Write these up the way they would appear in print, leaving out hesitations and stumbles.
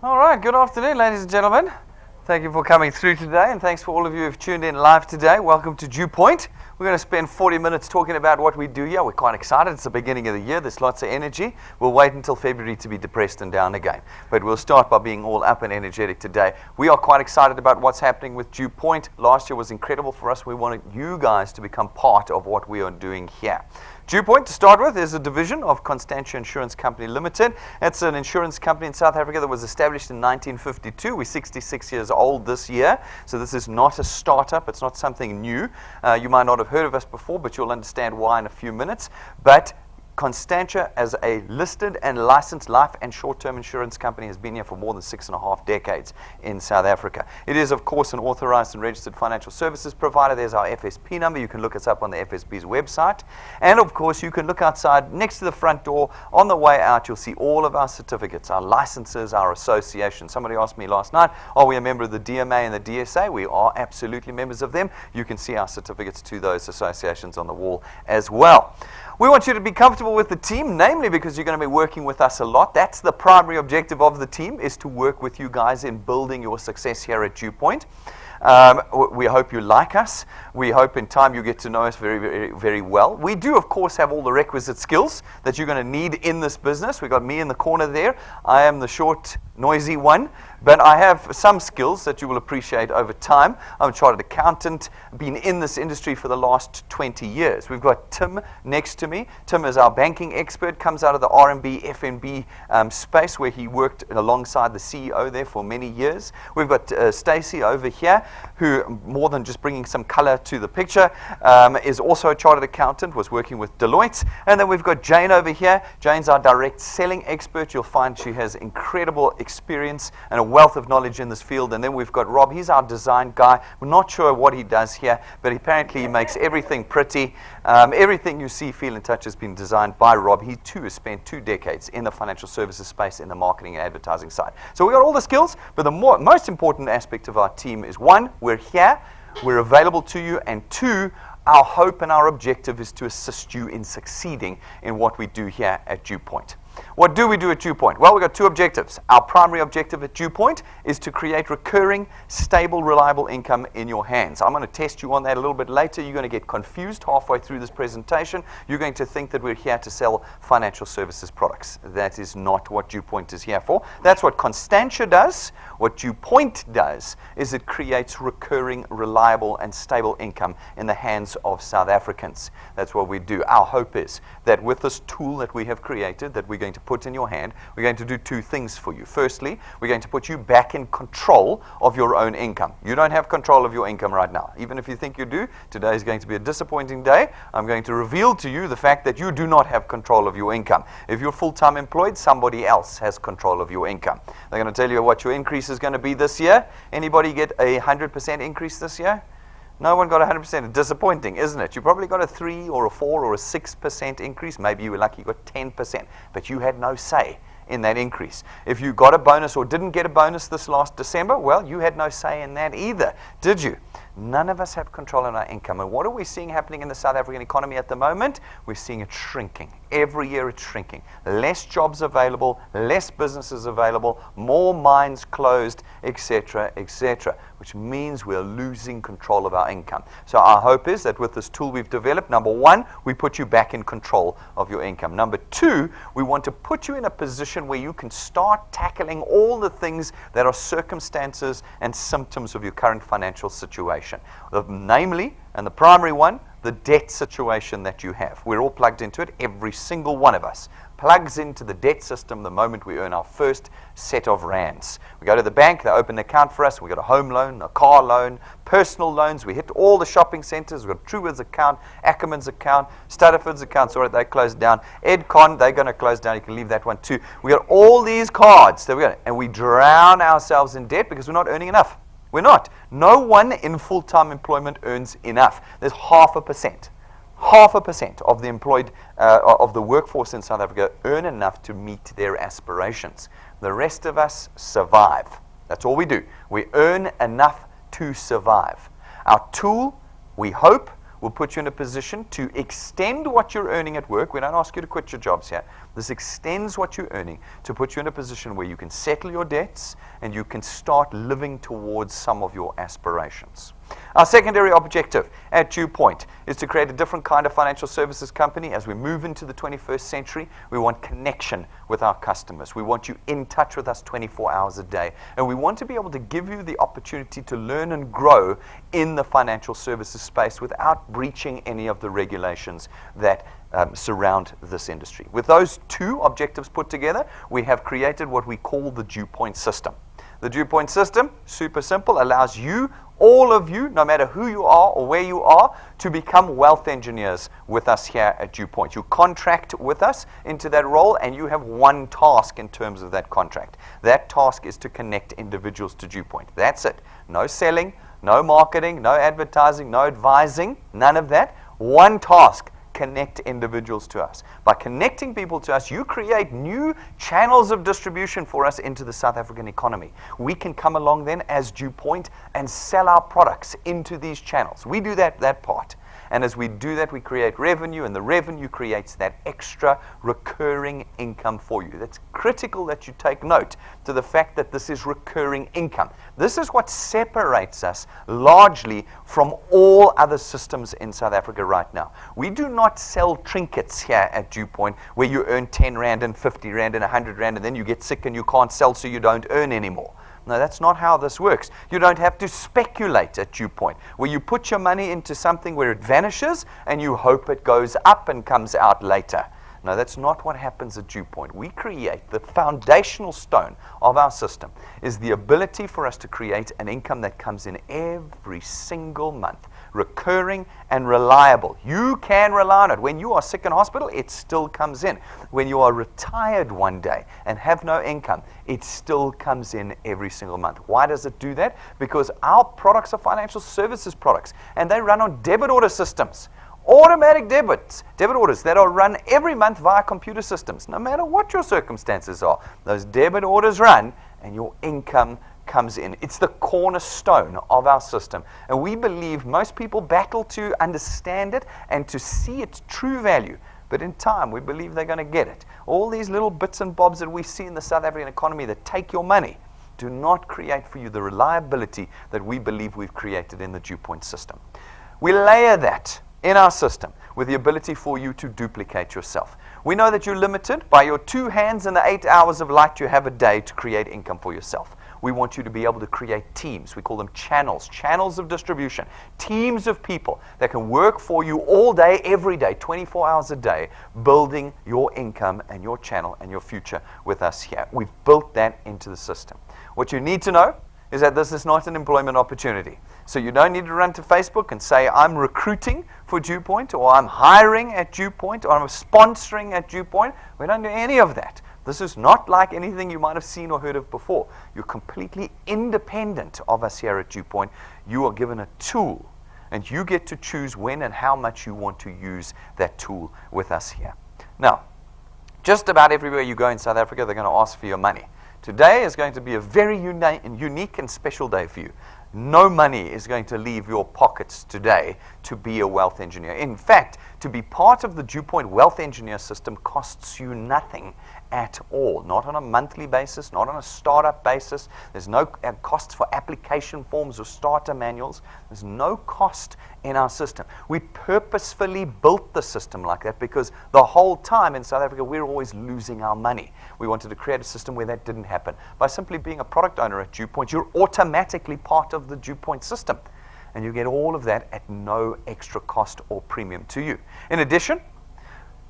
All right, good afternoon, ladies and gentlemen. Thank you for coming through today, and thanks for all of you who've tuned in live today. Welcome to DuePoint. We're going to spend 40 minutes talking about what we do here. We're quite excited. It's the beginning of the year. There's lots of energy. We'll wait until February to be depressed and down again. But we'll start by being all up and energetic today. We are quite excited about what's happening with DuePoint. Last year was incredible for us. We wanted you guys to become part of what we are doing here. DuePoint, to start with, is a division of Constantia Insurance Company Limited. It's an insurance company in South Africa that was established in 1952. We're 66 years old this year, so this is not a startup. It's not something new. You might not have heard of us before, but you'll understand why in a few minutes. But Constantia, as a listed and licensed life and short-term insurance company, has been here for more than 6.5 decades in South Africa. It is, of course, an authorized and registered financial services provider. There's our FSP number. You can look us up on the FSP's website. And, of course, you can look outside next to the front door. On the way out, you'll see all of our certificates, our licenses, our associations. Somebody asked me last night, are we a member of the DMA and the DSA? We are absolutely members of them. You can see our certificates to those associations on the wall as well. We want you to be comfortable with the team, namely because you're going to be working with us a lot. That's the primary objective of the team, is to work with you guys in building your success here at DuePoint. We hope you like us. We hope in time you get to know us very, very, very well. We do, of course, have all the requisite skills that you're going to need in this business. We've got me in the corner there. I am the short, noisy one, but I have some skills that you will appreciate over time. I'm a chartered accountant, been in this industry for the last 20 years. We've got Tim next to me. Tim is our banking expert, comes out of the R&B, F&B space, where he worked alongside the CEO there for many years. We've got Stacey over here, who, more than just bringing some color to the picture, is also a chartered accountant, was working with Deloitte. And then we've got Jane over here. Jane's our direct selling expert. You'll find she has incredible experience and a wealth of knowledge in this field. And then we've got Rob. He's our design guy. We're not sure what he does here, but apparently he makes everything pretty. Everything you see, feel, and touch has been designed by Rob. He too has spent 2 decades in the financial services space, in the marketing and advertising side. So we've got all the skills, but the most important aspect of our team is, 1, we're here, we're available to you, and 2, our hope and our objective is to assist you in succeeding in what we do here at DuePoint. What do we do at DuePoint? Well, we've got 2 objectives. Our primary objective at DuePoint is to create recurring, stable, reliable income in your hands. I'm going to test you on that a little bit later. You're going to get confused halfway through this presentation. You're going to think that we're here to sell financial services products. That is not what DuePoint is here for. That's what Constantia does. What DuePoint does is it creates recurring, reliable, and stable income in the hands of South Africans. That's what we do. Our hope is that with this tool that we have created, that we're going to put in your hand, we're going to do 2 things for you. Firstly, we're going to put you back in control of your own income. You don't have control of your income right now. Even if you think you do, today is going to be a disappointing day. I'm going to reveal to you the fact that you do not have control of your income. If you're full-time employed, somebody else has control of your income. They're going to tell you what your increase is going to be this year. Anybody get a 100% increase this year? No one got 100%. Disappointing, isn't it? You probably got a 3 or a 4 or a 6% increase. Maybe you were lucky you got 10%, but you had no say in that increase. If you got a bonus or didn't get a bonus this last December, well, you had no say in that either, did you? None of us have control on our income. And what are we seeing happening in the South African economy at the moment? We're seeing it shrinking. Every year it's shrinking. Less jobs available, less businesses available, more mines closed, etc., etc., which means we're losing control of our income. So our hope is that with this tool we've developed, number 1, we put you back in control of your income. Number 2, we want to put you in a position where you can start tackling all the things that are circumstances and symptoms of your current financial situation. Namely, and the primary one, the debt situation that you have. We're all plugged into it. Every single one of us plugs into the debt system the moment we earn our first set of rands. We go to the bank, they open an account for us, we got a home loan, a car loan, personal loans, we hit all the shopping centers, we've got Truworth's account, Ackerman's account, Stutterford's account, sorry, they closed down, Edcon, they're going to close down, you can leave that one too. We got all these cards, that we got, and we drown ourselves in debt because we're not earning enough. We're not. No one in full-time employment earns enough. There's 0.5%. 0.5% of the employed, of the workforce in South Africa earn enough to meet their aspirations. The rest of us survive. That's all we do. We earn enough to survive. Our tool, we hope, will put you in a position to extend what you're earning at work. We don't ask you to quit your jobs here. This extends what you're earning to put you in a position where you can settle your debts and you can start living towards some of your aspirations. Our secondary objective at DuePoint is to create a different kind of financial services company. As we move into the 21st century, we want connection with our customers. We want you in touch with us 24 hours a day. And we want to be able to give you the opportunity to learn and grow in the financial services space without breaching any of the regulations that surround this industry. With those two objectives put together, we have created what we call the DuePoint system. The DuePoint system, super simple, allows you, all of you, no matter who you are or where you are, to become wealth engineers with us here at DuePoint. You contract with us into that role, and you have one task in terms of that contract. That task is to connect individuals to DuePoint. That's it. No selling, no marketing, no advertising, no advising, none of that. One task. Connect individuals to us. By connecting people to us, you create new channels of distribution for us into the South African economy. We can come along then as DuePoint and sell our products into these channels. We do that part. And as we do that, we create revenue, and the revenue creates that extra recurring income for you. That's critical that you take note to the fact that this is recurring income. This is what separates us largely from all other systems in South Africa right now. We do not sell trinkets here at DuePoint where you earn 10 Rand and 50 Rand and 100 Rand, and then you get sick and you can't sell, so you don't earn anymore. No, that's not how this works. You don't have to speculate at DuePoint, where you put your money into something where it vanishes and you hope it goes up and comes out later. No, that's not what happens at DuePoint. We create the foundational stone of our system is the ability for us to create an income that comes in every single month, recurring and reliable. You can rely on it. When you are sick in hospital, it still comes in. When you are retired one day and have no income, it still comes in every single month. Why does it do that? Because our products are financial services products, and they run on debit order systems. Automatic debit orders that are run every month via computer systems. No matter what your circumstances are, those debit orders run and your income comes in. It's the cornerstone of our system. And we believe most people battle to understand it and to see its true value. But in time, we believe they're going to get it. All these little bits and bobs that we see in the South African economy that take your money do not create for you the reliability that we believe we've created in the DuePoint system. We layer that in our system with the ability for you to duplicate yourself. We know that you're limited by your 2 hands and the 8 hours of light you have a day to create income for yourself. We want you to be able to create teams. We call them channels of distribution, teams of people that can work for you all day, every day, 24 hours a day, building your income and your channel and your future with us here. We've built that into the system. What you need to know is that this is not an employment opportunity. So you don't need to run to Facebook and say, I'm recruiting for DuePoint, or I'm hiring at DuePoint, or I'm sponsoring at DuePoint. We don't do any of that. This is not like anything you might have seen or heard of before. You're completely independent of us here at DuePoint. You are given a tool, and you get to choose when and how much you want to use that tool with us here. Now, just about everywhere you go in South Africa, they're going to ask for your money. Today is going to be a very unique and special day for you. No money is going to leave your pockets today to be a wealth engineer. In fact, to be part of the DuePoint wealth engineer system costs you nothing at all. Not on a monthly basis, not on a startup basis. There's no cost for application forms or starter manuals. There's no cost in our system. We purposefully built the system like that because the whole time in South Africa, we're always losing our money. We wanted to create a system where that didn't happen. By simply being a product owner at DuePoint, you're automatically part of the DuePoint system. And you get all of that at no extra cost or premium to you. In addition,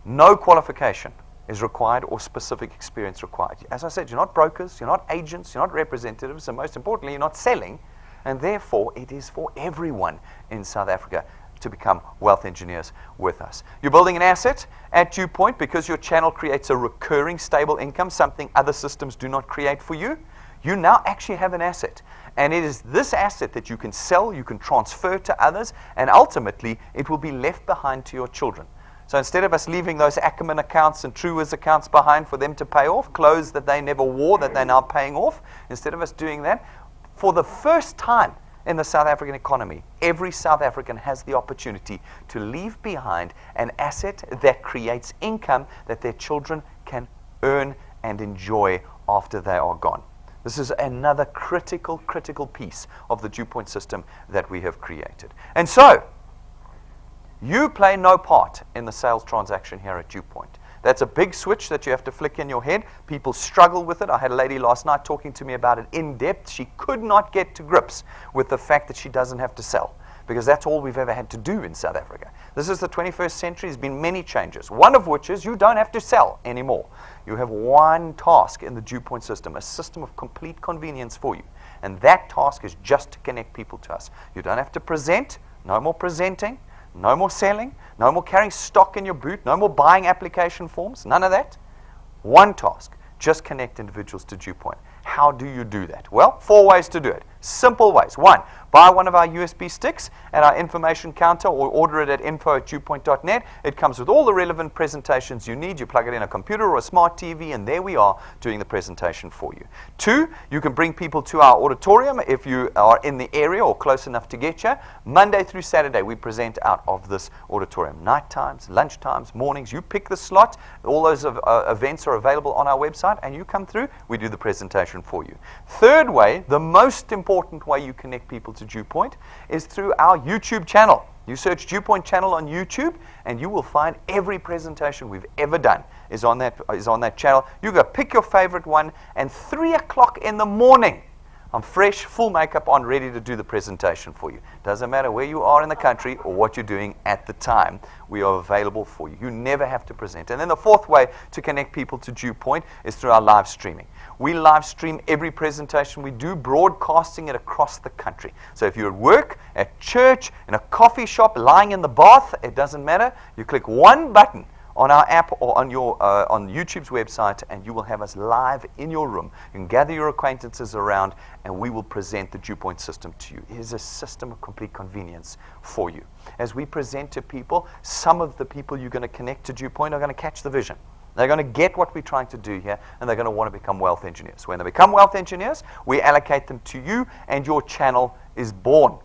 no qualification is required or specific experience required. As I said, you're not brokers, you're not agents, you're not representatives, and most importantly, you're not selling. And therefore, it is for everyone in South Africa to become wealth engineers with us. You're building an asset at DuePoint because your channel creates a recurring stable income, something other systems do not create for you. You now actually have an asset. And it is this asset that you can sell, you can transfer to others, and ultimately, it will be left behind to your children. So instead of us leaving those Ackerman accounts and Truworths accounts behind for them to pay off, clothes that they never wore that they're now paying off, instead of us doing that, for the first time, in the South African economy. Every South African has the opportunity to leave behind an asset that creates income that their children can earn and enjoy after they are gone. This is another critical piece of the DuePoint system that we have created. And so, you play no part in the sales transaction here at DuePoint. That's a big switch that you have to flick in your head. People struggle with it. I had a lady last night talking to me about it in depth. She could not get to grips with the fact that she doesn't have to sell, because that's all we've ever had to do in South Africa. This is the 21st century. There's been many changes, one of which is you don't have to sell anymore. You have one task in the DuePoint system, a system of complete convenience for you. And that task is just to connect people to us. You don't have to present, no more presenting, no more selling, no more carrying stock in your boot, no more buying application forms, none of that. One task, just connect individuals to DuePoint. How do you do that? Well, 4 ways to do it. Simple ways. 1, buy one of our USB sticks at our information counter or order it at info@duepoint.net. It comes with all the relevant presentations you need. You plug it in a computer or a smart TV, and there we are doing the presentation for you. 2, you can bring people to our auditorium if you are in the area or close enough to get you. Monday through Saturday, we present out of this auditorium. Night times, lunch times, mornings. You pick the slot. All those events are available on our website, and you come through. We do the presentation for you. Third way, the most important way you connect people to DuePoint is through our YouTube channel. You search DuePoint channel on YouTube, and you will find every presentation we've ever done is on that channel. You go pick your favorite one, and 3 o'clock in the morning, I'm fresh, full makeup on, ready to do the presentation for you. Doesn't matter where you are in the country or what you're doing at the time, we are available for you. You never have to present. And then the fourth way to connect people to DuePoint is through our live streaming. We live stream every presentation we do, broadcasting it across the country. So if you're at work, at church, in a coffee shop, lying in the bath, it doesn't matter. You click one button on our app or on YouTube's website, and you will have us live in your room. You can gather your acquaintances around, and we will present the DuePoint system to you. It is a system of complete convenience for you. As we present to people, some of the people you're going to connect to DuePoint are going to catch the vision. They're going to get what we're trying to do here, and they're going to want to become wealth engineers. When they become wealth engineers, we allocate them to you, and your channel is born.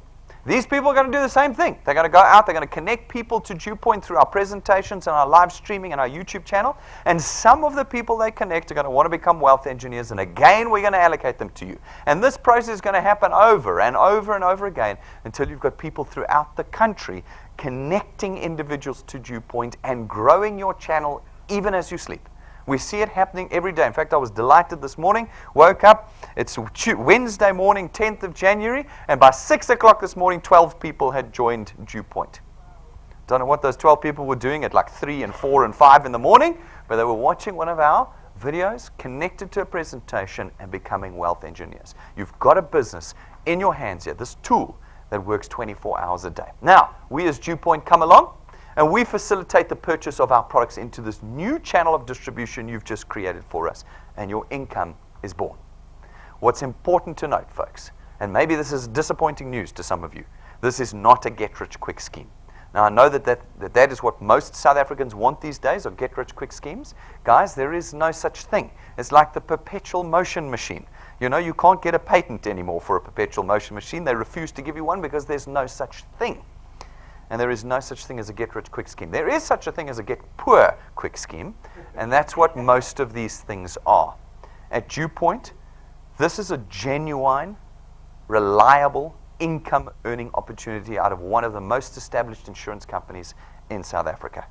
These people are going to do the same thing. They're going to go out, they're going to connect people to DuePoint through our presentations and our live streaming and our YouTube channel. And some of the people they connect are going to want to become wealth engineers. And again, we're going to allocate them to you. And this process is going to happen over and over and over again until you've got people throughout the country connecting individuals to DuePoint and growing your channel even as you sleep. We see it happening every day. In fact, I was delighted this morning. Woke up, it's Wednesday morning, 10th of January, and by 6 o'clock this morning, 12 people had joined DuePoint. Don't know what those 12 people were doing at like 3 and 4 and 5 in the morning, but they were watching one of our videos, connected to a presentation, and becoming wealth engineers. You've got a business in your hands here, this tool that works 24 hours a day. Now, we as DuePoint come along, and we facilitate the purchase of our products into this new channel of distribution you've just created for us, and your income is born. What's important to note, folks, and maybe this is disappointing news to some of you, this is not a get-rich-quick scheme. Now, I know that is what most South Africans want these days, are get-rich-quick schemes. Guys, there is no such thing. It's like the perpetual motion machine. You know, you can't get a patent anymore for a perpetual motion machine. They refuse to give you one because there's no such thing. And there is no such thing as a get-rich-quick scheme. There is such a thing as a get-poor-quick scheme, and that's what most of these things are. At DuePoint, this is a genuine, reliable income-earning opportunity out of one of the most established insurance companies in South Africa.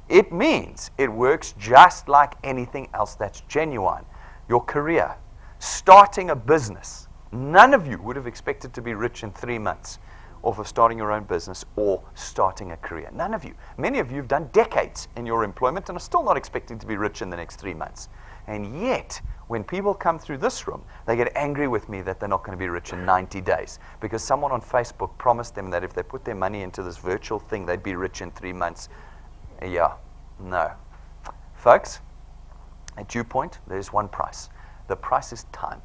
It means it works just like anything else that's genuine. Your career, starting a business. None of you would have expected to be rich in 3 months off of starting your own business or starting a career. None of you. Many of you have done decades in your employment and are still not expecting to be rich in the next 3 months. And yet, when people come through this room, they get angry with me that they're not going to be rich in 90 days because someone on Facebook promised them that if they put their money into this virtual thing, they'd be rich in 3 months. Yeah, no. Folks, at DuePoint, there's one price. The price is time.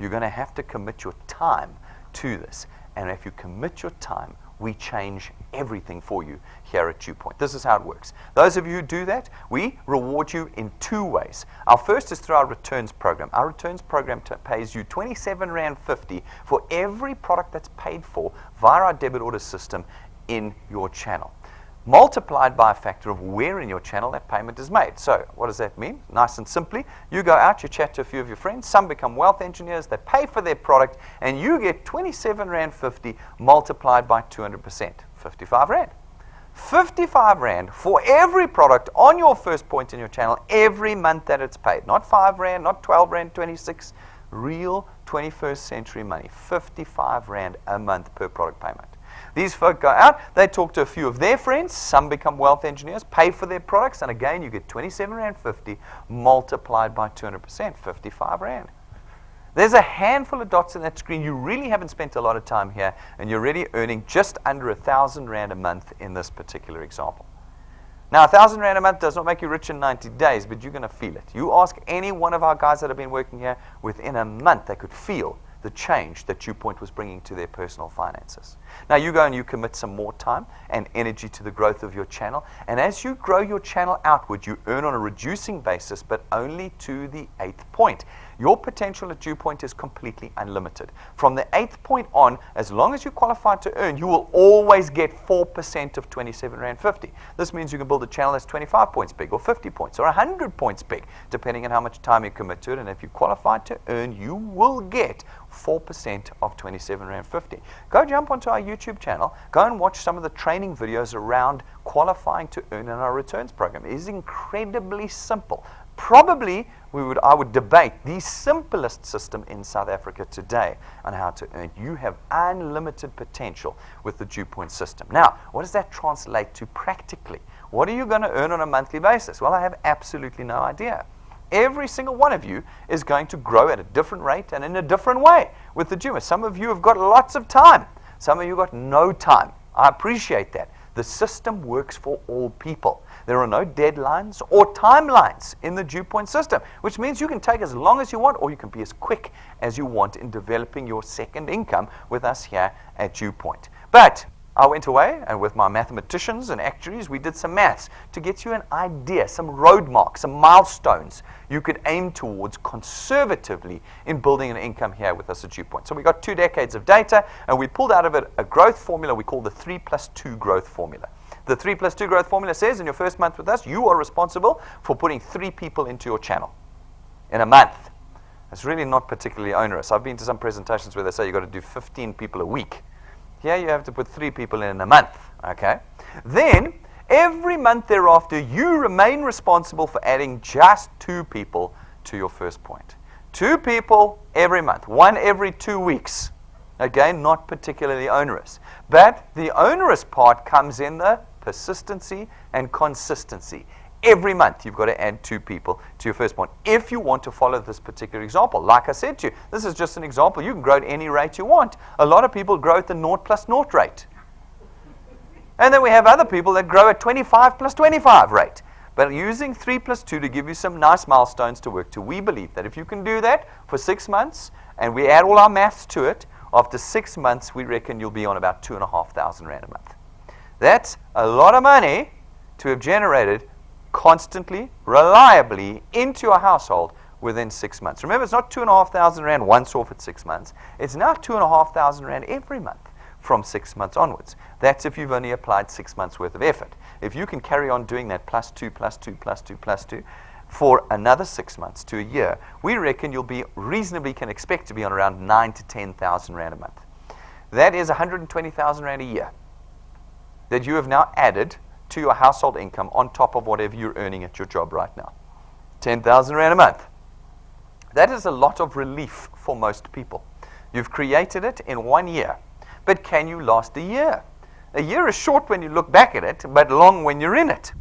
You're going to have to commit your time to this. And if you commit your time, we change everything for you here at DuePoint. This is how it works. Those of you who do that, we reward you in two ways. Our first is through our returns program. Our returns program pays you R27.50 for every product that's paid for via our debit order system in your channel, multiplied by a factor of where in your channel that payment is made. So what does that mean? Nice and simply, you go out, you chat to a few of your friends, some become wealth engineers, they pay for their product, and you get R27.50 multiplied by 200%, 55 Rand. 55 Rand for every product on your first point in your channel every month that it's paid. Not 5 Rand, not 12 Rand, 26, real 21st century money. 55 Rand a month per product payment. These folk go out, they talk to a few of their friends, some become wealth engineers, pay for their products, and again you get R27.50 multiplied by 200%, 55 Rand. There's a handful of dots on that screen. You really haven't spent a lot of time here, and you're already earning just under 1,000 Rand a month in this particular example. Now, 1,000 Rand a month does not make you rich in 90 days, but you're going to feel it. You ask any one of our guys that have been working here, within a month they could feel the change that DuePoint was bringing to their personal finances. Now you go and you commit some more time and energy to the growth of your channel, and as you grow your channel outward, you earn on a reducing basis, but only to the 8th point. Your potential at DuePoint is completely unlimited. From the 8th point on, as long as you qualify to earn, you will always get 4% of R27.50. This means you can build a channel that's 25 points big, or 50 points, or 100 points big, depending on how much time you commit to it. And if you qualify to earn, you will get 4% of R27.50. Go jump onto our YouTube channel, go and watch some of the training videos around qualifying to earn in our returns program. It is incredibly simple. Probably I would debate the simplest system in South Africa today on how to earn. You have unlimited potential with the DuePoint system. Now, what does that translate to practically? What are you going to earn on a monthly basis? Well, I have absolutely no idea. Every single one of you is going to grow at a different rate and in a different way with the DuePoint. Some of you have got lots of time. Some of you have got no time. I appreciate that. The system works for all people. There are no deadlines or timelines in the DuePoint system, which means you can take as long as you want, or you can be as quick as you want in developing your second income with us here at DuePoint. But I went away, and with my mathematicians and actuaries, we did some maths to get you an idea, some road marks, some milestones you could aim towards conservatively in building an income here with us at DuePoint. So we got 2 decades of data, and we pulled out of it a growth formula we call the 3+2 growth formula. The 3+2 growth formula says in your first month with us, you are responsible for putting 3 people into your channel in a month. It's really not particularly onerous. I've been to some presentations where they say you've got to do 15 people a week. Here you have to put 3 people in a month. Okay? Then, every month thereafter, you remain responsible for adding just 2 people to your first point. 2 people every month, 1 every 2 weeks. Again, not particularly onerous. But the onerous part comes in the persistency and consistency. Every month you've got to add 2 people to your first point if you want to follow this particular example. Like I said to you, this is just an example. You can grow at any rate you want. A lot of people grow at the 0+0 rate. And then we have other people that grow at 25+25 rate. But using 3+2 to give you some nice milestones to work to, we believe that if you can do that for 6 months, and we add all our maths to it, after 6 months, we reckon you'll be on about 2,500 Rand a month. That's a lot of money to have generated constantly, reliably into your household within 6 months. Remember, it's not 2,500 Rand once off at 6 months. It's now 2,500 Rand every month from 6 months onwards. That's if you've only applied 6 months worth of effort. If you can carry on doing that +2, +2, +2, +2 for another 6 months to a year, we reckon you'll be reasonably can expect to be on around 9,000 to 10,000 Rand a month. That is 120,000 Rand a year that you have now added to your household income on top of whatever you're earning at your job right now. 10,000 Rand a month. That is a lot of relief for most people. You've created it in 1 year. But can you last a year? A year is short when you look back at it, but long when you're in it.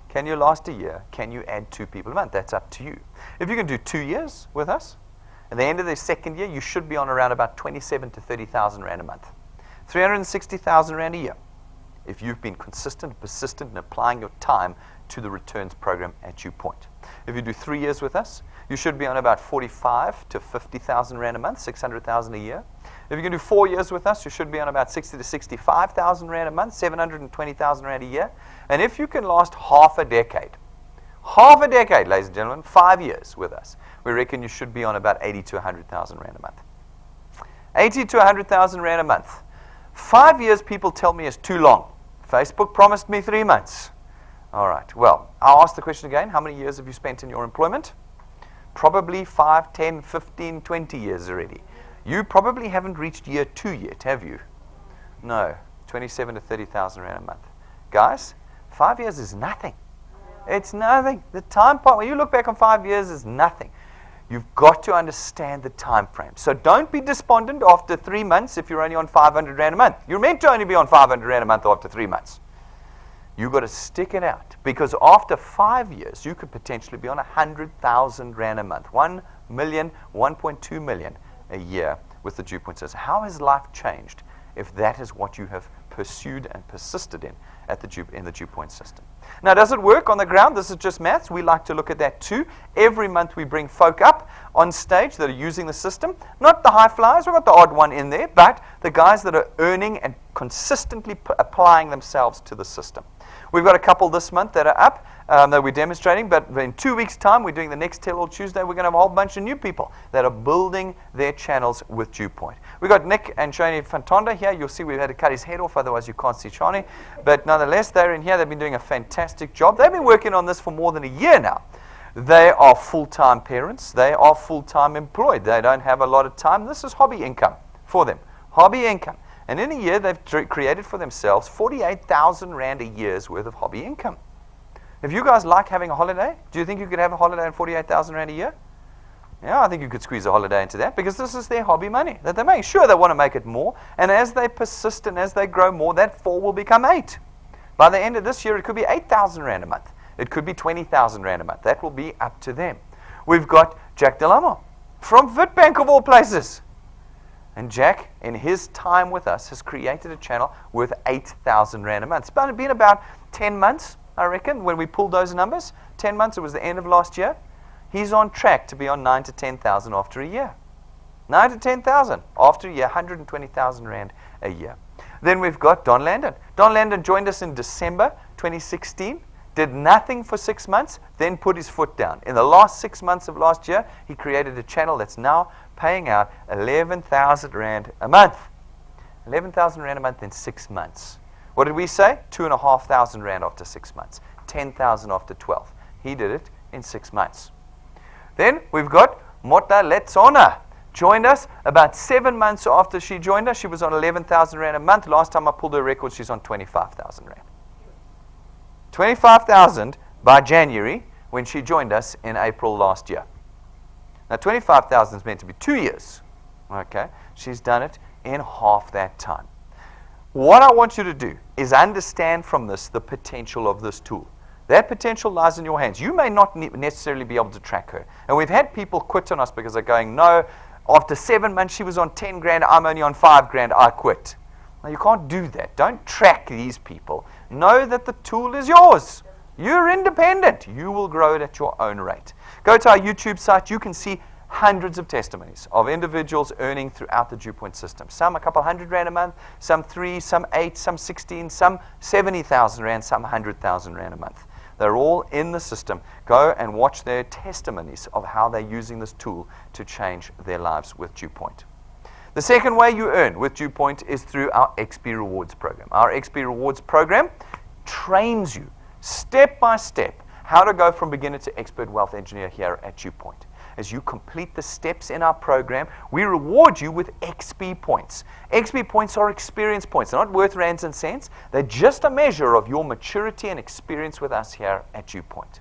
Can you last a year? Can you add 2 people a month? That's up to you. If you can do 2 years with us, at the end of the second year, you should be on around about 27,000 to 30,000 Rand a month. 360,000 Rand a year. If you've been consistent, persistent in applying your time to the returns program at DuePoint. If you do 3 years with us, you should be on about 45,000 to 50,000 Rand a month, 600,000 a year. If you can do 4 years with us, you should be on about 60 to 65,000 Rand a month, 720,000 Rand a year. And if you can last half a decade, ladies and gentlemen, 5 years with us, we reckon you should be on about 80 to 100,000 Rand a month. 80 to 100,000 Rand a month. 5 years, people tell me, is too long. Facebook promised me 3 months. All right, well, I'll ask the question again. How many years have you spent in your employment? Probably 5, 10, 15, 20 years already. You probably haven't reached year 2 yet, have you? No, 27 to 30,000 Rand a month. Guys, 5 years is nothing. It's nothing. The time part, when you look back on 5 years, is nothing. You've got to understand the time frame. So don't be despondent after 3 months if you're only on 500 Rand a month. You're meant to only be on 500 Rand a month after 3 months. You've got to stick it out, because after 5 years, you could potentially be on 100,000 Rand a month, 1 million, 1.2 million a year with the DuePoint system. How has life changed if that is what you have pursued and persisted in the DuePoint system? Now, does it work on the ground? This is just maths. We like to look at that too. Every month we bring folk up on stage that are using the system. Not the high flyers, we've got the odd one in there, but the guys that are earning and consistently applying themselves to the system. We've got a couple this month that are up that we're demonstrating, but in 2 weeks' time, we're doing the next Tell All Tuesday. We're going to have a whole bunch of new people that are building their channels with DuePoint. We've got Nick and Shani Fantonda here. You'll see we've had to cut his head off, otherwise you can't see Shani. But nonetheless, they're in here. They've been doing a fantastic job. They've been working on this for more than a year now. They are full-time parents. They are full-time employed. They don't have a lot of time. This is hobby income for them. Hobby income. And in a year, they've created for themselves 48,000 Rand a year's worth of hobby income. If you guys like having a holiday, do you think you could have a holiday on 48,000 Rand a year? Yeah, I think you could squeeze a holiday into that, because this is their hobby money that they make. Sure, they want to make it more. And as they persist and as they grow more, that 4 will become 8. By the end of this year, it could be 8,000 Rand a month. It could be 20,000 Rand a month. That will be up to them. We've got Jack Delamo from Witbank of all places. And Jack, in his time with us, has created a channel worth 8,000 Rand a month. It's been about 10 months, I reckon, when we pulled those numbers. 10 months, it was the end of last year. He's on track to be on 9 to 10,000 after a year. 9 to 10,000 after a year, 120,000 Rand a year. Then we've got Don Landon. Don Landon joined us in December 2016. Did nothing for 6 months, then put his foot down. In the last 6 months of last year, he created a channel that's now paying out 11,000 Rand a month. 11,000 Rand a month in 6 months. What did we say? 2,500 Rand after 6 months. 10,000 after 12. He did it in 6 months. Then we've got Mota Letsona. Joined us about 7 months after she joined us. She was on 11,000 Rand a month. Last time I pulled her record, she's on 25,000 Rand. 25,000 by January when she joined us in April last year. Now 25,000 is meant to be 2 years. Okay, she's done it in half that time. What I want you to do is understand from this the potential of this tool. That potential lies in your hands. You may not necessarily be able to track her. And we've had people quit on us because they're going, no, after 7 months she was on 10 grand, I'm only on 5 grand, I quit. Now, you can't do that. Don't track these people. Know that the tool is yours. You're independent. You will grow it at your own rate. Go to our YouTube site. You can see hundreds of testimonies of individuals earning throughout the DuePoint system. Some a couple hundred Rand a month, some 3, some 8, some 16, some 70,000 Rand, some 100,000 Rand a month. They're all in the system. Go and watch their testimonies of how they're using this tool to change their lives with DuePoint. The second way you earn with DuePoint is through our XP Rewards program. Our XP Rewards program trains you step by step how to go from beginner to expert wealth engineer here at DuePoint. As you complete the steps in our program, we reward you with XP points. XP points are experience points. They're not worth rands and cents. They're just a measure of your maturity and experience with us here at DuePoint.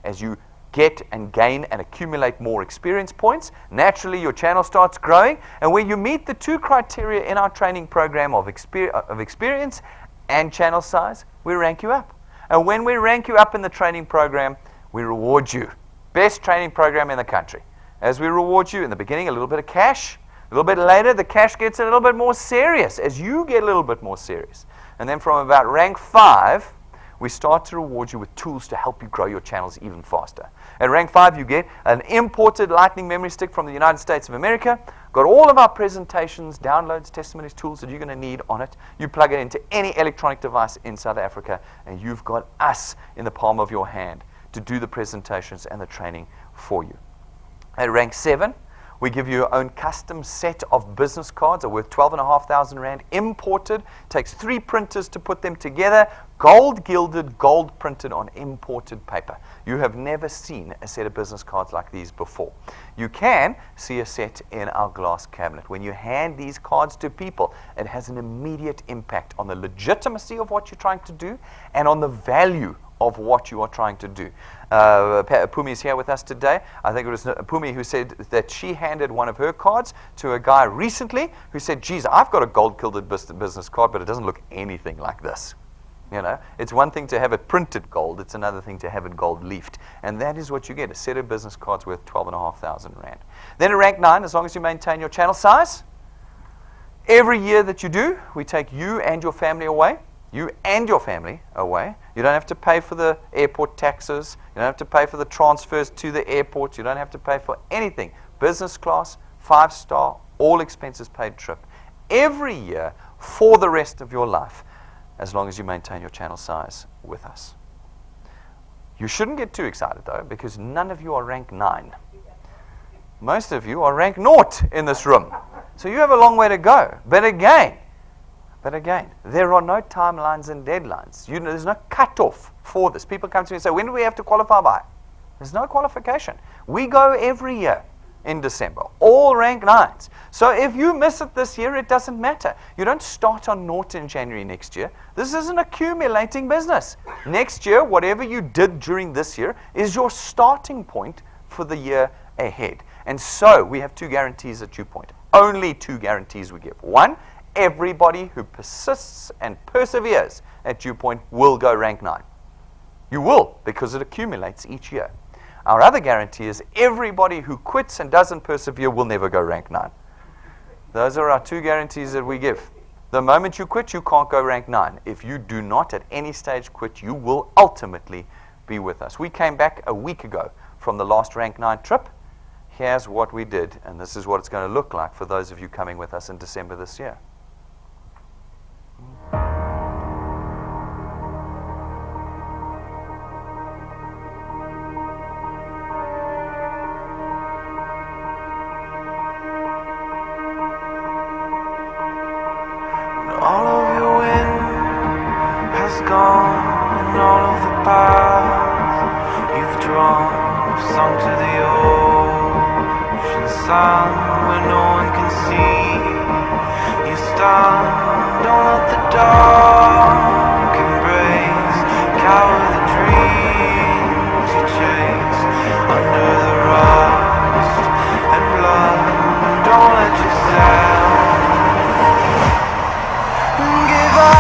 As you get and gain and accumulate more experience points, naturally your channel starts growing, and when you meet the 2 criteria in our training program of experience and channel size, we rank you up. And when we rank you up in the training program, we reward you. Best training program in the country. As we reward you in the beginning, a little bit of cash. A little bit later, the cash gets a little bit more serious as you get a little bit more serious. And then from about rank 5, we start to reward you with tools to help you grow your channels even faster. At rank 5, you get an imported Lightning memory stick from the United States of America. Got all of our presentations, downloads, testimonies, tools that you're going to need on it. You plug it into any electronic device in South Africa, and you've got us in the palm of your hand to do the presentations and the training for you. At rank 7, we give you your own custom set of business cards are worth 12,500 Rand, imported. Takes 3 printers to put them together, gold gilded, gold printed on imported paper. You have never seen a set of business cards like these before. You can see a set in our glass cabinet. When you hand these cards to people, it has an immediate impact on the legitimacy of what you're trying to do and on the value of what you are trying to do. Pumi is here with us today. I think it was Pumi who said that she handed one of her cards to a guy recently who said, geez, I've got a gold-gilded business card, but it doesn't look anything like this. You know, it's one thing to have it printed gold. It's another thing to have it gold-leafed. And that is what you get, a set of business cards worth 12,500 Rand. Then at rank 9, as long as you maintain your channel size, every year that you do, we take you and your family away. You and your family away. You don't have to pay for the airport taxes. You don't have to pay for the transfers to the airport. You don't have to pay for anything. Business class, 5-star, all expenses paid trip. Every year for the rest of your life, as long as you maintain your channel size with us. You shouldn't get too excited, though, because none of you are rank 9. Most of you are rank 0 in this room. So you have a long way to go. But again, there are no timelines and deadlines. There's no cutoff for this. People come to me and say, when do we have to qualify by? There's no qualification. We go every year in December, all rank 9s. So if you miss it this year, it doesn't matter. You don't start on 0 in January next year. This is an accumulating business. Next year, whatever you did during this year is your starting point for the year ahead. And so we have 2 guarantees at DuePoint. Only 2 guarantees we give. One, everybody who persists and perseveres at DuePoint will go rank 9. You will, because it accumulates each year. Our other guarantee is everybody who quits and doesn't persevere will never go rank 9. Those are our 2 guarantees that we give. The moment you quit, you can't go rank 9. If you do not at any stage quit, you will ultimately be with us. We came back a week ago from the last rank 9 trip. Here's what we did, and this is what it's going to look like for those of you coming with us in December this year. All of your wind has gone, and all of the paths you've drawn have sunk to the ocean sun where no one can see. You stand, don't let the dark embrace, cower the dreams you chase under the rust and blood. Don't let yourself give up.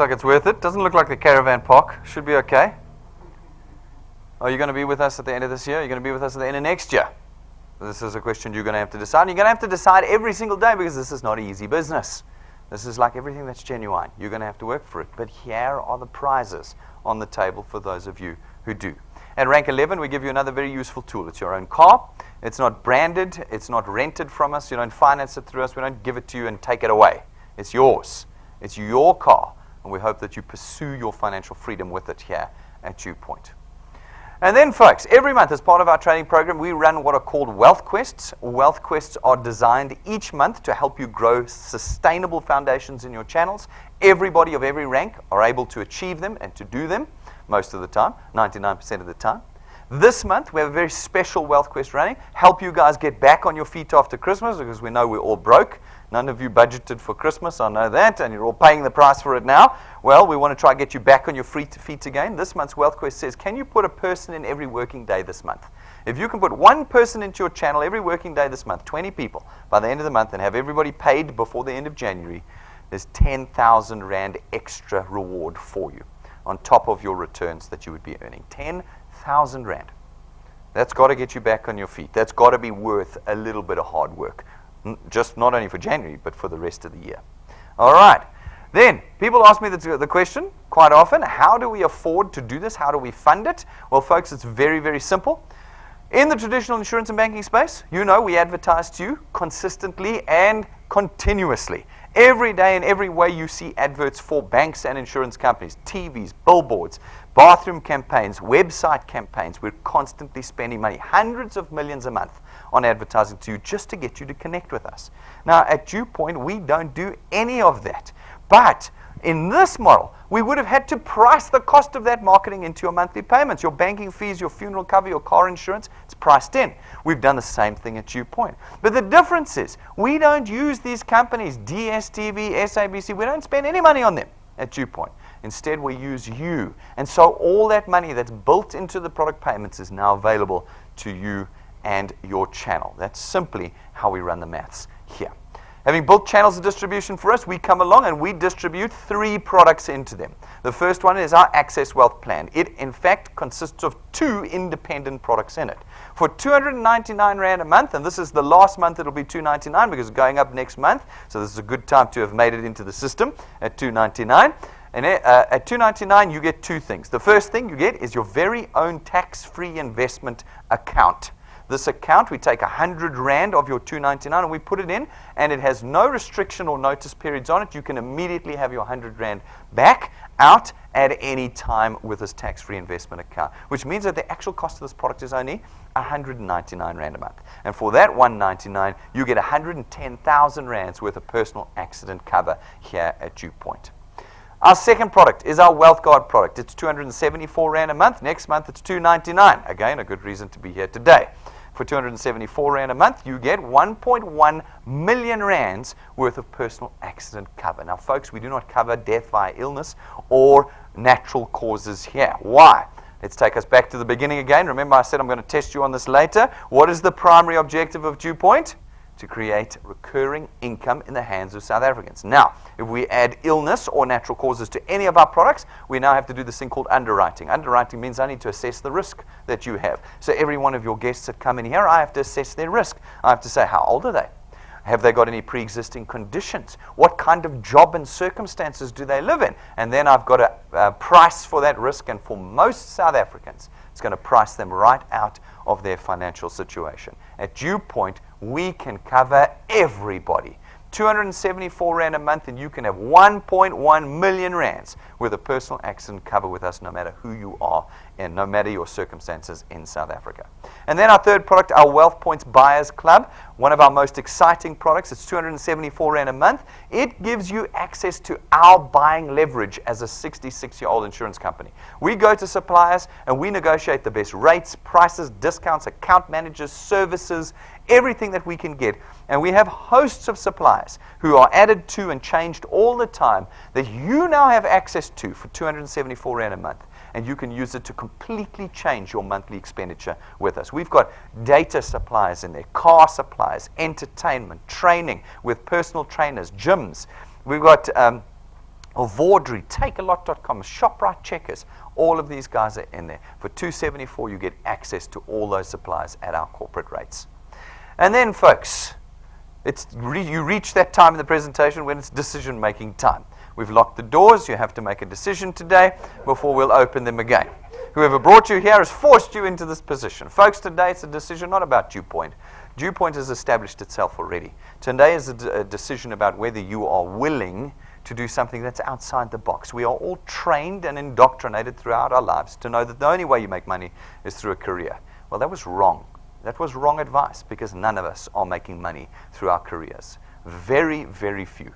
like it's worth it. Doesn't look like the caravan park. Should be okay. Are you going to be with us at the end of this year? Are you going to be with us at the end of next year? This is a question you're going to have to decide. You're going to have to decide every single day because this is not easy business. This is like everything that's genuine. You're going to have to work for it. But here are the prizes on the table for those of you who do. At rank 11, we give you another very useful tool. It's your own car. It's not branded. It's not rented from us. You don't finance it through us. We don't give it to you and take it away. It's yours. It's your car. And we hope that you pursue your financial freedom with it here at DuePoint. And then, folks, every month as part of our training program, we run what are called Wealth Quests. Wealth Quests are designed each month to help you grow sustainable foundations in your channels. Everybody of every rank are able to achieve them and to do them most of the time, 99% of the time. This month, we have a very special Wealth Quest running. Help you guys get back on your feet after Christmas because we know we're all broke. None of you budgeted for Christmas, I know that, and you're all paying the price for it now. Well, we want to try and get you back on your feet again. This month's Wealth Quest says, can you put a person in every working day this month? If you can put one person into your channel every working day this month, 20 people, by the end of the month, and have everybody paid before the end of January, there's 10,000 Rand extra reward for you on top of your returns that you would be earning. 10,000 Rand. That's got to get you back on your feet. That's got to be worth a little bit of hard work. Just not only for January, but for the rest of the year. All right. Then, people ask me the question quite often, how do we afford to do this? How do we fund it? Well, folks, it's very, very simple. In the traditional insurance and banking space, you know we advertise to you consistently and continuously. Every day in every way you see adverts for banks and insurance companies, TVs, billboards, bathroom campaigns, website campaigns. We're constantly spending money, hundreds of millions a month, on advertising to you just to get you to connect with us. Now, at DuePoint, we don't do any of that. But in this model, we would have had to price the cost of that marketing into your monthly payments, your banking fees, your funeral cover, your car insurance. It's priced in. We've done the same thing at DuePoint. But the difference is we don't use these companies, DSTV, SABC. We don't spend any money on them at DuePoint. Instead, we use you. And so all that money that's built into the product payments is now available to you and your channel. That's simply how we run the maths here. Having built channels of distribution for us, we come along and we distribute 3 products into them. The first one is our Access Wealth Plan. It, in fact, consists of 2 independent products in it. For 299 Rand a month, and this is the last month it'll be 299 because it's going up next month, so this is a good time to have made it into the system at 299. And at 299, you get 2 things. The first thing you get is your very own tax-free investment account. This account, we take 100 Rand of your 299 and we put it in, and it has no restriction or notice periods on it. You can immediately have your 100 Rand back out at any time with this tax-free investment account, which means that the actual cost of this product is only 199 Rand a month. And for that 199, you get 110,000 Rands worth of personal accident cover here at DuePoint. Our second product is our Wealth Guard product. It's 274 Rand a month. Next month, it's 299. Again, a good reason to be here today. For 274 Rand a month, you get 1.1 million Rands worth of personal accident cover. Now, folks, we do not cover death via illness or natural causes here. Why? Let's take us back to the beginning again. Remember, I said I'm going to test you on this later. What is the primary objective of DuePoint? To create recurring income in the hands of South Africans. Now, if we add illness or natural causes to any of our products, we now have to do this thing called underwriting. Underwriting means I need to assess the risk that you have. So every one of your guests that come in here, I have to assess their risk. I have to say, how old are they? Have they got any pre-existing conditions? What kind of job and circumstances do they live in? And then I've got a price for that risk, and for most South Africans, it's going to price them right out of their financial situation. At DuePoint, we can cover everybody. 274 Rand a month, and you can have 1.1 million Rands with a personal accident cover with us, no matter who you are and no matter your circumstances in South Africa. And then our third product, our Wealth Points Buyers Club, one of our most exciting products. It's 274 Rand a month. It gives you access to our buying leverage as a 66-year-old insurance company. We go to suppliers and we negotiate the best rates, prices, discounts, account managers, services, everything that we can get. And we have hosts of suppliers who are added to and changed all the time that you now have access to for 274 Rand a month. And you can use it to completely change your monthly expenditure with us. We've got data suppliers in there, car suppliers, entertainment, training with personal trainers, gyms. We've got or Vaudrey, Takealot.com, ShopRite, Checkers. All of these guys are in there. For $274, you get access to all those supplies at our corporate rates. And then, folks, you reach that time in the presentation when it's decision-making time. We've locked the doors. You have to make a decision today before we'll open them again. Whoever brought you here has forced you into this position. Folks, today it's a decision not about DuePoint. DuePoint has established itself already. Today is a decision about whether you are willing to do something that's outside the box. We are all trained and indoctrinated throughout our lives to know that the only way you make money is through a career. Well, that was wrong. That was wrong advice, because none of us are making money through our careers. Very, very few.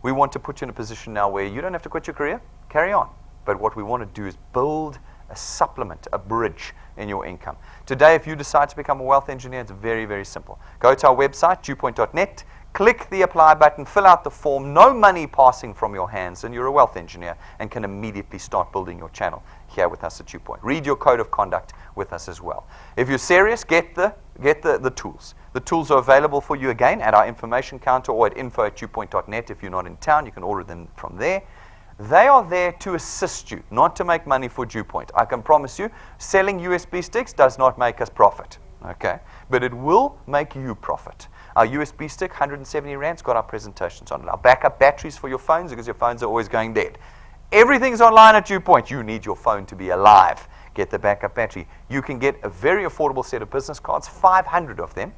We want to put you in a position now where you don't have to quit your career, carry on. But what we want to do is build a supplement, a bridge in your income. Today, if you decide to become a wealth engineer, it's very, very simple. Go to our website, DuePoint.net, click the apply button, fill out the form, no money passing from your hands, and you're a wealth engineer and can immediately start building your channel here with us at DuePoint. Read your code of conduct with us as well. If you're serious, get the tools. The tools are available for you again at our information counter or at info@DuePoint.net. If you're not in town, you can order them from there. They are there to assist you, not to make money for DuePoint. I can promise you, selling USB sticks does not make us profit, okay? But it will make you profit. Our USB stick, 170 Rand's got our presentations on it. Our backup batteries for your phones, because your phones are always going dead. Everything's online at DuePoint. You need your phone to be alive. Get the backup battery. You can get a very affordable set of business cards, 500 of them,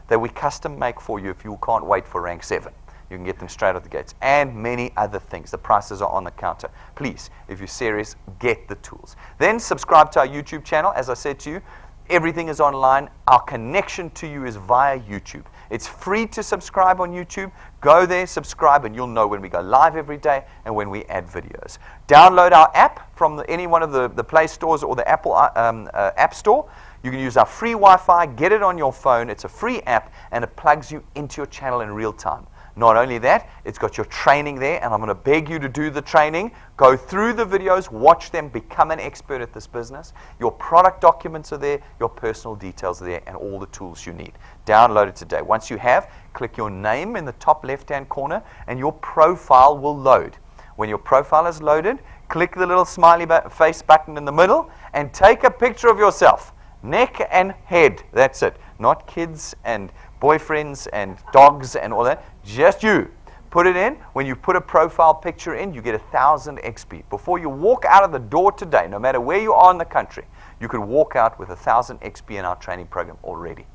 that we custom make for you if you can't wait for rank 7. You can get them straight out the gates, and many other things. The prices are on the counter. Please, if you're serious, get the tools. Then subscribe to our YouTube channel. As I said to you, everything is online. Our connection to you is via YouTube. It's free to subscribe on YouTube. Go there, subscribe, and you'll know when we go live every day and when we add videos. Download our app from any one of the Play stores or the Apple App Store. You can use our free Wi-Fi, get it on your phone. It's a free app, and it plugs you into your channel in real time. Not only that, it's got your training there, and I'm going to beg you to do the training. Go through the videos, watch them, become an expert at this business. Your product documents are there, your personal details are there, and all the tools you need. Download it today. Once you have, click your name in the top left-hand corner, and your profile will load. When your profile is loaded, click the little smiley face button in the middle, and take a picture of yourself. Neck and head, that's it. Not kids and boyfriends and dogs and all that, just you. Put it in. When you put a profile picture in, you get 1,000 XP. Before you walk out of the door today, no matter where you are in the country, you could walk out with 1,000 XP in our training program already.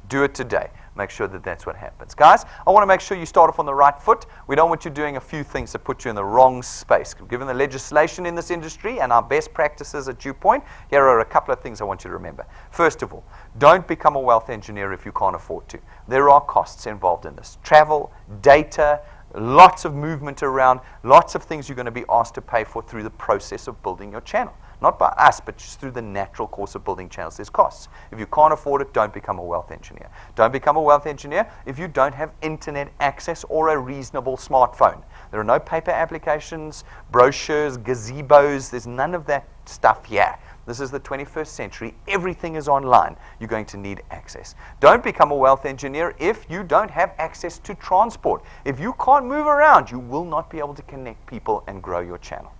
Do it today. Make sure that that's what happens. Guys, I want to make sure you start off on the right foot. We don't want you doing a few things that put you in the wrong space. Given the legislation in this industry and our best practices at DuePoint, here are a couple of things I want you to remember. First of all, don't become a wealth engineer if you can't afford to. There are costs involved in this. Travel, data, lots of movement around, lots of things you're going to be asked to pay for through the process of building your channel. Not by us, but just through the natural course of building channels. There's costs. If you can't afford it, don't become a wealth engineer. Don't become a wealth engineer if you don't have internet access or a reasonable smartphone. There are no paper applications, brochures, gazebos. There's none of that stuff here. This is the 21st century. Everything is online. You're going to need access. Don't become a wealth engineer if you don't have access to transport. If you can't move around, you will not be able to connect people and grow your channel.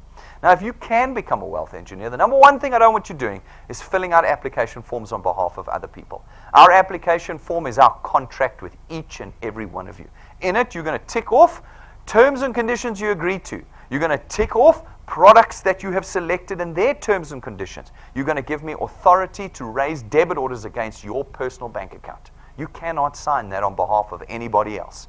Now, if you can become a wealth engineer, the number one thing I don't want you doing is filling out application forms on behalf of other people. Our application form is our contract with each and every one of you. In it, you're going to tick off terms and conditions you agree to. You're going to tick off products that you have selected and their terms and conditions. You're going to give me authority to raise debit orders against your personal bank account. You cannot sign that on behalf of anybody else.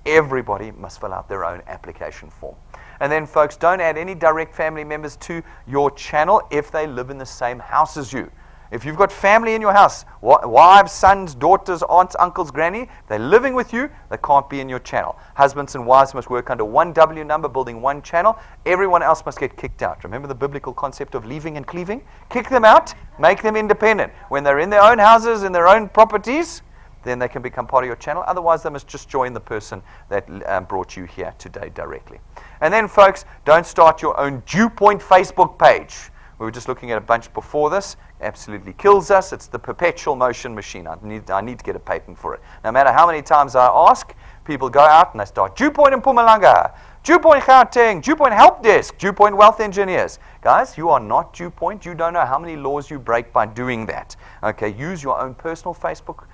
Everybody must fill out their own application form. And then, folks, don't add any direct family members to your channel if they live in the same house as you. If you've got family in your house, wives, sons, daughters, aunts, uncles, granny, they're living with you, they can't be in your channel. Husbands and wives must work under one W number, building one channel. Everyone else must get kicked out. Remember the biblical concept of leaving and cleaving? Kick them out, make them independent. When they're in their own houses, in their own properties, then they can become part of your channel. Otherwise, they must just join the person that brought you here today directly. And then, folks, don't start your own DuePoint Facebook page. We were just looking at a bunch before this. Absolutely kills us. It's the perpetual motion machine. I need to get a patent for it. No matter how many times I ask, people go out and they start DuePoint in Mpumalanga, DuePoint Gauteng, DuePoint Help Desk, DuePoint Wealth Engineers. Guys, you are not DuePoint. You don't know how many laws you break by doing that. Okay, use your own personal Facebook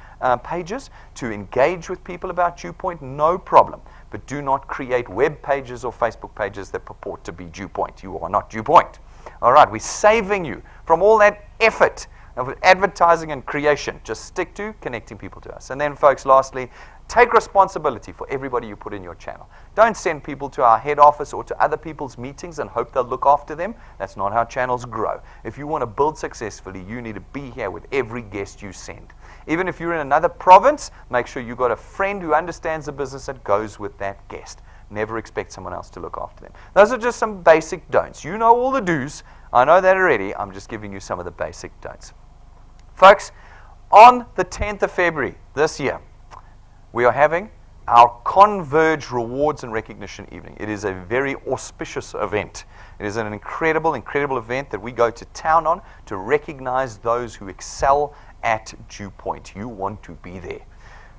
pages to engage with people about DuePoint, no problem. But do not create web pages or Facebook pages that purport to be DuePoint. You are not DuePoint. All right, we're saving you from all that effort of advertising and creation. Just stick to connecting people to us. And then, folks, lastly, take responsibility for everybody you put in your channel. Don't send people to our head office or to other people's meetings and hope they'll look after them. That's not how channels grow. If you want to build successfully, you need to be here with every guest you send. Even if you're in another province, make sure you've got a friend who understands the business that goes with that guest. Never expect someone else to look after them. Those are just some basic don'ts. You know all the do's. I know that already. I'm just giving you some of the basic don'ts. Folks, on the 10th of February this year, we are having our Converge Rewards and Recognition Evening. It is a very auspicious event. It is an incredible, incredible event that we go to town on to recognize those who excel at DuePoint. You want to be there.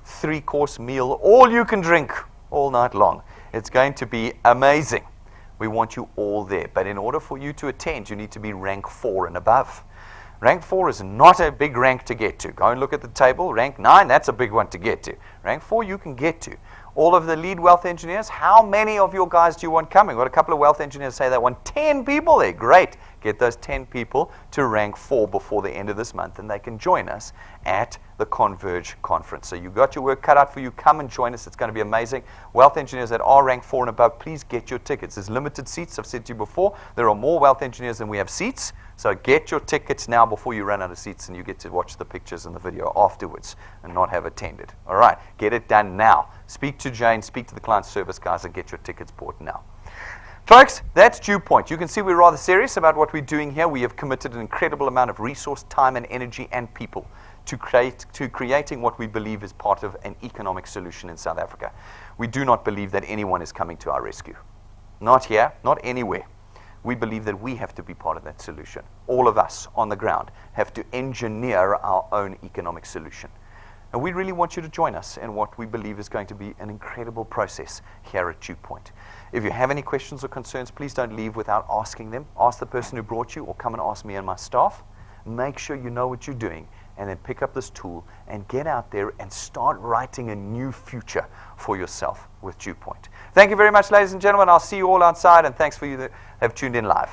3-course meal, all you can drink all night long. It's going to be amazing. We want you all there. But in order for you to attend, you need to be rank 4 and above. Rank 4 is not a big rank to get to. Go and look at the table. Rank 9, that's a big one to get to. Rank 4, you can get to. All of the lead wealth engineers, how many of your guys do you want coming? We've got a couple of wealth engineers say they want 10 people there. Great. Get those 10 people to rank 4 before the end of this month, and they can join us at the Converge Conference. So you've got your work cut out for you. Come and join us. It's going to be amazing. Wealth engineers that are rank 4 and above, please get your tickets. There's limited seats. I've said to you before, there are more wealth engineers than we have seats. So get your tickets now before you run out of seats and you get to watch the pictures and the video afterwards and not have attended. All right, get it done now. Speak to Jane, speak to the client service guys, and get your tickets bought now. Folks, that's DuePoint. You can see we're rather serious about what we're doing here. We have committed an incredible amount of resource, time, and energy and people to creating what we believe is part of an economic solution in South Africa. We do not believe that anyone is coming to our rescue. Not here, not anywhere. We believe that we have to be part of that solution. All of us on the ground have to engineer our own economic solution. And we really want you to join us in what we believe is going to be an incredible process here at DuePoint. If you have any questions or concerns, please don't leave without asking them. Ask the person who brought you or come and ask me and my staff. Make sure you know what you're doing and then pick up this tool and get out there and start writing a new future for yourself with DuePoint. Thank you very much, ladies and gentlemen. I'll see you all outside, and thanks for you that have tuned in live.